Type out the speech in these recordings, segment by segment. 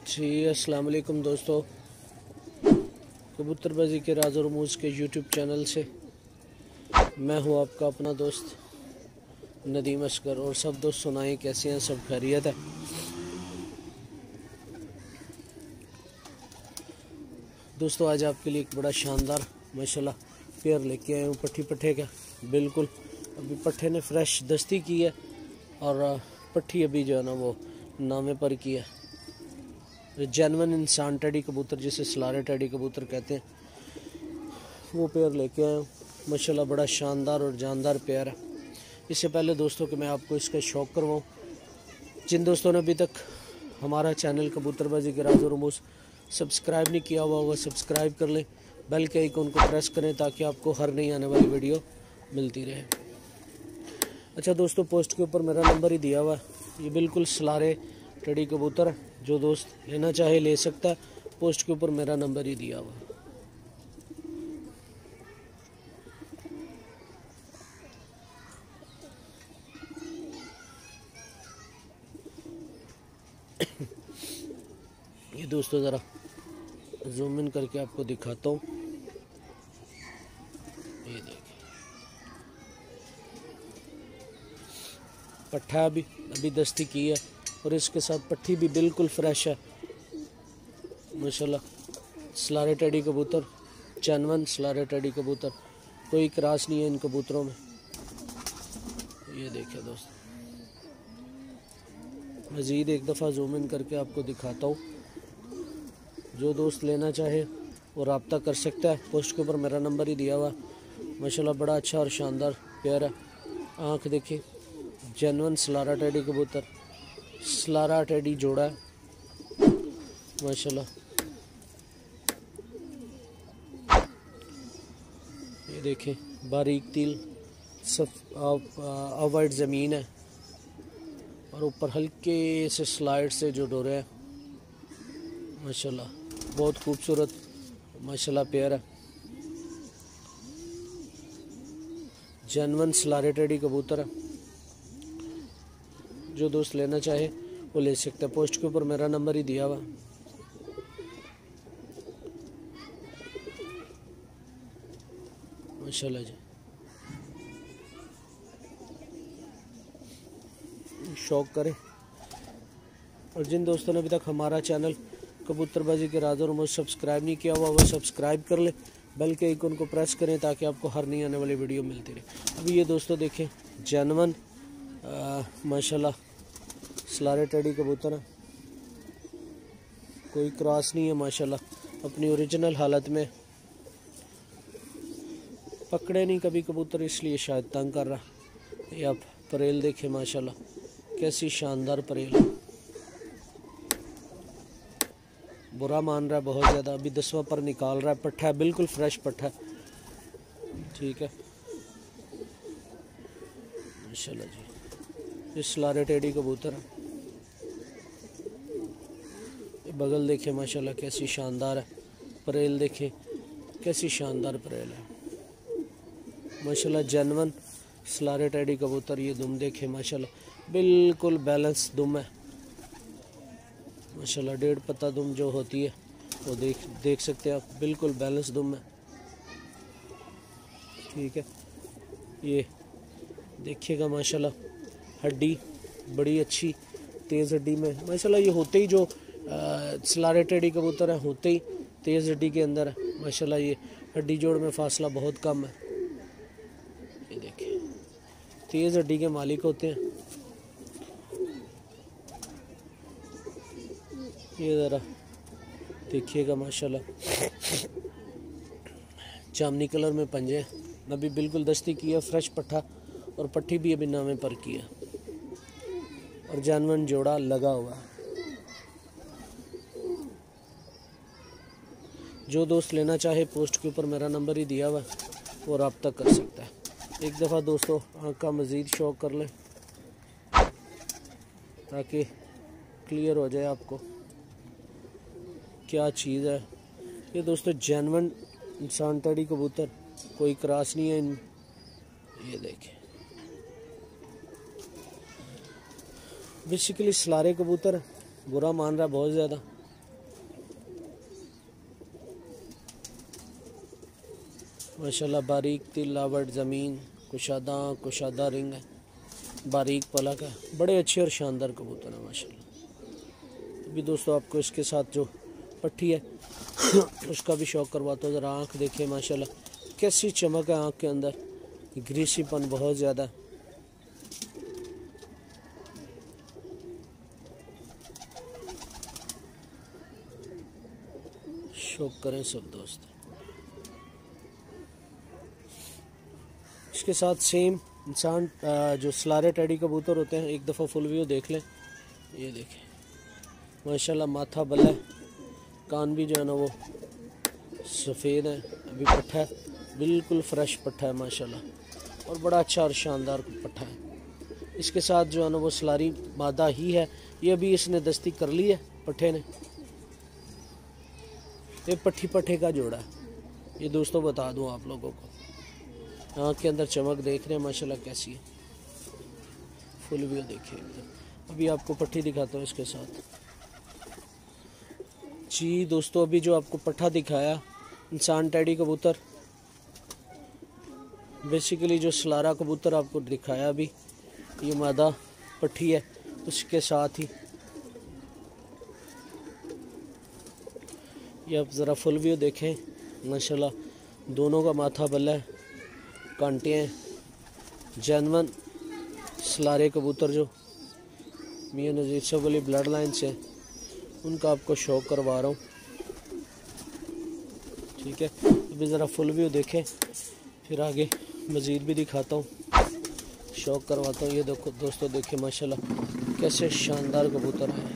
जी अस्सलाम वालेकुम दोस्तों, कबूतरबाजी के राज और रमूज़ के यूट्यूब चैनल से मैं हूं आपका अपना दोस्त नदीम असगर। और सब दोस्त सुनाएं कैसे हैं, सब खैरियत है। दोस्तों आज आपके लिए एक बड़ा शानदार माशाल्लाह पेयर लेके आए हूँ पट्ठी पट्ठे का। बिल्कुल अभी पट्ठे ने फ्रेश दस्ती की है और पट्ठी अभी जो है ना वो नामे पर की है। जेनवन इंसान टेडी कबूतर जिसे सलारे टेडी कबूतर कहते हैं, वो पेयर लेके आया हूँ। माशाल्लाह बड़ा शानदार और जानदार पेयर है। इससे पहले दोस्तों कि मैं आपको इसका शौक़ करवाऊँ, जिन दोस्तों ने अभी तक हमारा चैनल कबूतरबाजी के राज और रमूज़ सब्सक्राइब नहीं किया हुआ वो सब्सक्राइब कर लें, बेल के आइकन को प्रेस करें ताकि आपको हर नई आने वाली वीडियो मिलती रहे। अच्छा दोस्तों, पोस्ट के ऊपर मेरा नंबर ही दिया हुआ है। ये बिल्कुल सलारे टेडी कबूतर है, जो दोस्त लेना चाहे ले सकता है। पोस्ट के ऊपर मेरा नंबर ही दिया हुआ है। ये दोस्तों ज़रा जूम इन करके आपको दिखाता हूँ। ये देखिए पट्ठा अभी दस्ती की है और इसके साथ पट्ठी भी बिल्कुल फ्रेश है माशाल्लाह। सलारे टेडी कबूतर, जेनवन सलारे टेडी कबूतर, कोई क्रॉस नहीं है इन कबूतरों में। ये देखिए दोस्त, मज़ीद एक दफ़ा जूम इन करके आपको दिखाता हूँ। जो दोस्त लेना चाहे वो रब्ता कर सकता है। पोस्ट के ऊपर मेरा नंबर ही दिया हुआ है। माशाल्लाह बड़ा अच्छा और शानदार पेयर है। आँख देखिए, जेनवन सलारा टेडी कबूतर, सलारा टेडी जोड़ा है माशाल्लाह। ये देखें बारीक तिल, वाइट ज़मीन है और ऊपर हल्के से स्लाइड से जो डोरे हैं माशाल्लाह। बहुत खूबसूरत माशाल्लाह पेयर है। जेनवन सलारे टेडी कबूतर है, जो दोस्त लेना चाहे वो ले सकता है। पोस्ट के ऊपर मेरा नंबर ही दिया हुआ। माशाल्लाह जी, शौक़ करें। और जिन दोस्तों ने अभी तक हमारा चैनल कबूतरबाजी के राज और रमूज़ सब्सक्राइब नहीं किया हुआ वो सब्सक्राइब कर ले, बेल के आइकन को प्रेस करें ताकि आपको हर नई आने वाली वीडियो मिलती रहे। अभी ये दोस्तों देखें जेनवन माशाल्लाह सलारे टेडी कबूतर है, कोई क्रॉस नहीं है माशाल्लाह। अपनी ओरिजिनल हालत में पकड़े नहीं कभी कबूतर, इसलिए शायद तंग कर रहा। ये आप परेल देखें माशाल्लाह, कैसी शानदार परेल है। बुरा मान रहा है बहुत ज़्यादा, अभी 10वां पर निकाल रहा है। पट्ठा है बिल्कुल फ्रेश पट्ठा है, ठीक है माशाल्लाह जी। ये सलारे टेडी कबूतर है। ये बगल देखें माशाल्लाह कैसी शानदार है। परेल देखें कैसी शानदार परेल है माशाल्लाह। जेनवन सलारे टेडी कबूतर, ये दुम देखें माशाल्लाह बिल्कुल बैलेंस दुम है माशाल्लाह। 1.5 पत्ता दुम जो होती है वो देख सकते हैं आप, बिल्कुल बैलेंस दुम है, ठीक है। ये देखिएगा माशाल्लाह, हड्डी बड़ी अच्छी तेज़ हड्डी में माशाल्लाह। ये होते ही जो सलारे टेडी कबूतर है होते ही तेज़ हड्डी के अंदर है माशाल्लाह। ये हड्डी जोड़ में फासला बहुत कम है। ये देखिए तेज़ हड्डी के मालिक होते हैं। ये ज़रा देखिएगा माशाल्लाह, जामनी कलर में पंजे हैं। अभी बिल्कुल दस्ती की है, फ्रेश पट्ठा और पट्ठी भी अभी नामे पर की है और जानवन जोड़ा लगा हुआ है। जो दोस्त लेना चाहे पोस्ट के ऊपर मेरा नंबर ही दिया हुआ है, वो रब्ता कर सकता है। एक दफ़ा दोस्तों आँख का मज़ीद शौक़ कर लें ताकि क्लियर हो जाए आपको क्या चीज़ है। ये दोस्तों जेनवन इंसान टेडी कबूतर, कोई क्रॉस नहीं है इन। ये देखें बेसिकली सलारे कबूतर बुरा मान रहा है बहुत ज़्यादा, माशाल्लाह बारीक तिल लावट ज़मीन, कुशादा रिंग है, बारीक पलक है, बड़े अच्छे और शानदार कबूतर हैं माशाल्लाह। अभी दोस्तों आपको इसके साथ जो पट्टी है उसका भी शौक करवाता हूँ। ज़रा आँख देखिए माशाल्लाह कैसी चमक है आँख के अंदर, ग्रीसीपन बहुत ज़्यादा। शौक करें सब दोस्त। इसके साथ सेम इंसान जो सलारे टेडी कबूतर होते हैं, एक दफ़ा फुल व्यू देख लें। ये देखें माशाल्लाह माथा बल्ला है, कान भी जो है ना वो सफ़ेद है। अभी पट्ठा है, बिल्कुल फ्रेश पट्ठा है माशाल्लाह, और बड़ा अच्छा और शानदार पट्ठा है। इसके साथ जो है ना वो सलारी मादा ही है। ये अभी इसने दस्ती कर ली है पट्ठे ने। ये पट्ठे का जोड़ा है ये दोस्तों, बता दूं आप लोगों को। आँख के अंदर चमक देख रहे हैं माशाल्लाह कैसी है। फुल व्यू देखिए। अभी आपको पट्टी दिखाता हूँ इसके साथ। जी दोस्तों अभी जो आपको पट्ठा दिखाया इंसान टेडी कबूतर, बेसिकली जो सलारा कबूतर आपको दिखाया अभी, ये मादा पट्टी है। उसके साथ ही ये आप ज़रा फुल व्यू देखें माशाल्लाह, दोनों का माथा बल्ला है, कांटे हैं, जानवन सलारे कबूतर जो मियाँ नज़ीर साहब वाली ब्लड लाइन से, उनका आपको शौक करवा रहा हूँ। ठीक है, अभी ज़रा फुल व्यू देखें, फिर आगे मज़ीद भी दिखाता हूँ, शौक करवाता हूँ। ये देखो दोस्तों, देखिए माशाल्लाह कैसे शानदार कबूतर हैं,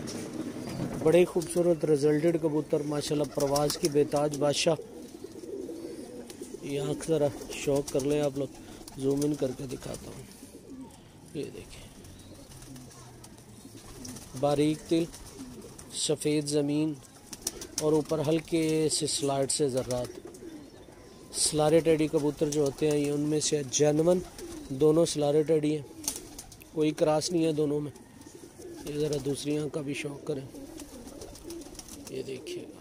बड़े खूबसूरत रिजल्टेड कबूतर माशाल्लाह, परवाज़ की बेताज बादशाह। ये आँख ज़रा शौक कर लें आप लोग, जूम इन करके दिखाता हूँ। ये देखिए बारीक तिल, सफ़ेद ज़मीन, और ऊपर हल्के से स्लाइड से ज़र्रात। सलारे टेडी कबूतर जो होते हैं ये उनमें से जानवन दोनों सलारे टेडी हैं, कोई क्रॉस नहीं है दोनों में। ये ज़रा दूसरी आँख का भी शौक करें। ये देखिएगा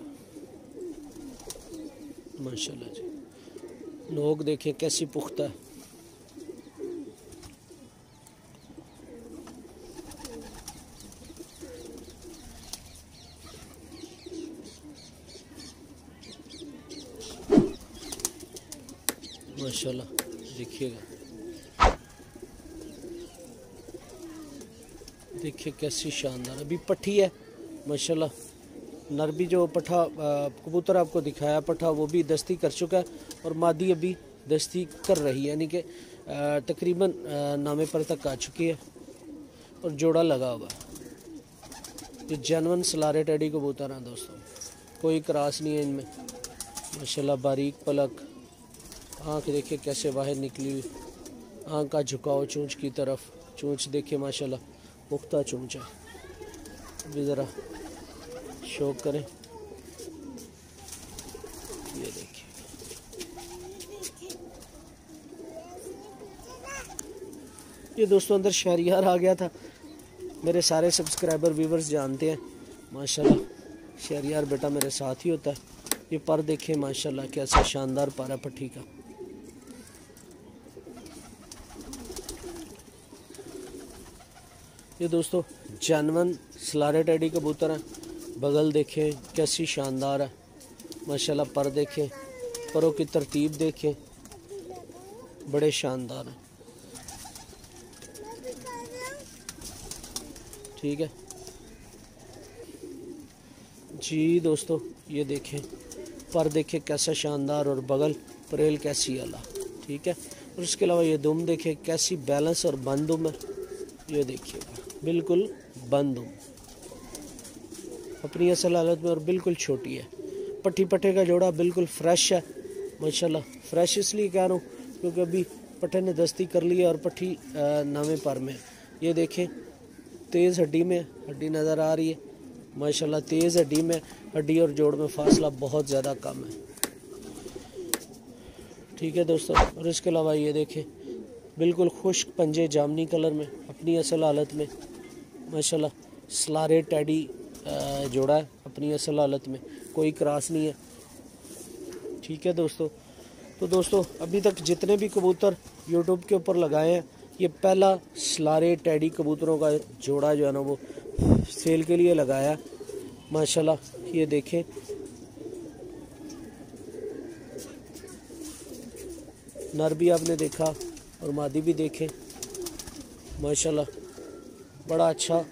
माशाल्लाह जी, नोक देखिए कैसी पुख्ता है। माशाल्लाह देखिएगा, देखिए कैसी शानदार। अभी पट्टी है माशाल्लाह, नर भी जो पट्ठा कबूतर आपको दिखाया पट्ठा, वो भी दस्ती कर चुका है, और मादी अभी दस्ती कर रही है, यानी कि तकरीबन नामे पर तक आ चुकी है, और जोड़ा लगा हुआ है। ये जानवन सलारे टेडी कबूतर हैं दोस्तों, कोई क्रॉस नहीं है इनमें माशाल्लाह। बारीक पलक, आँख देखिए कैसे बाहर निकली हुई, आँख का झुकाव चोंच की तरफ, चोंच देखिए माशाल्लाह पुख्ता चोंच है। अभी ज़रा शौक करें। ये देखिए ये दोस्तों अंदर शहरियार आ गया था, मेरे सारे सब्सक्राइबर व्यूवर्स जानते हैं माशाल्लाह, शहरियार बेटा मेरे साथ ही होता है। ये पर देखें माशाल्लाह कैसा शानदार पर है पट्टी का। ये दोस्तों जानवन सलारे टेडी कबूतर हैं, बगल देखें कैसी शानदार है माशाल्लाह, पर देखें, परों की तरतीब देखें, बड़े शानदार हैं। ठीक है जी दोस्तों, ये देखें पर देखें कैसा शानदार, और बगल परेल कैसी आला। ठीक है, और उसके अलावा ये दुम देखें कैसी बैलेंस और बंद दुम है। ये देखिएगा बिल्कुल बंद दुम, अपनी असल हालत में, और बिल्कुल छोटी है। पट्टी पट्टे का जोड़ा बिल्कुल फ्रेश है माशाल्लाह। फ्रेश इसलिए कह रहा हूँ क्योंकि अभी पट्टे ने दस्ती कर ली है और पट्टी नामे पर में। ये देखें तेज़ हड्डी में, हड्डी नज़र आ रही है माशाल्लाह, तेज़ हड्डी में, हड्डी और जोड़ में फासला बहुत ज़्यादा कम है। ठीक है दोस्तों, और इसके अलावा ये देखें बिल्कुल खुश्क पंजे जामनी कलर में, अपनी असल हालत में माशाल्लाह, सलारे टेडी जोड़ा है अपनी असल हालत में, कोई क्रॉस नहीं है। ठीक है दोस्तों, तो दोस्तों अभी तक जितने भी कबूतर यूट्यूब के ऊपर लगाए हैं, ये पहला सलारे टेडी कबूतरों का जोड़ा जो है ना वो सेल के लिए लगाया माशाल्लाह। ये देखें, नर भी आपने देखा और मादी भी देखें माशाल्लाह, बड़ा अच्छा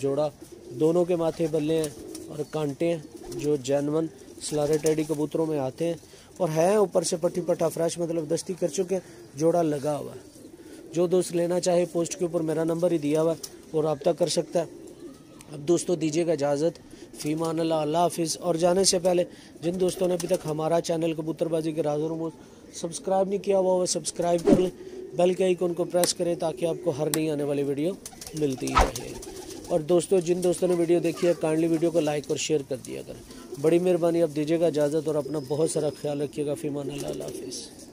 जोड़ा। दोनों के माथे बल्ले हैं और कांटे हैं जो जैनवन सलारे टेडी कबूतरों में आते हैं, और है ऊपर से पट्टी पट्टा फ्रेश, मतलब दस्ती कर चुके हैं, जोड़ा लगा हुआ है। जो दोस्त लेना चाहे पोस्ट के ऊपर मेरा नंबर ही दिया हुआ है, वो रब्ता कर सकता है। अब दोस्तों दीजिएगा इजाज़त, फ़ीमान अल्लाह हाफिज़। और जाने से पहले जिन दोस्तों ने अभी तक हमारा चैनल कबूतरबाजी के राज़ और रामूज़ सब्सक्राइब नहीं किया हुआ, वो सब्सक्राइब कर लें, बेल के आइकन को प्रेस करें ताकि आपको हर नई आने वाली वीडियो मिलती ही रहे। और दोस्तों जिन दोस्तों ने वीडियो देखी है काइंडली वीडियो को लाइक और शेयर कर दिया करें, बड़ी मेहरबानी। अब दीजिएगा इजाज़त और अपना बहुत सारा ख्याल रखिएगा। फ़ीमान अल्लाह हाफिज़।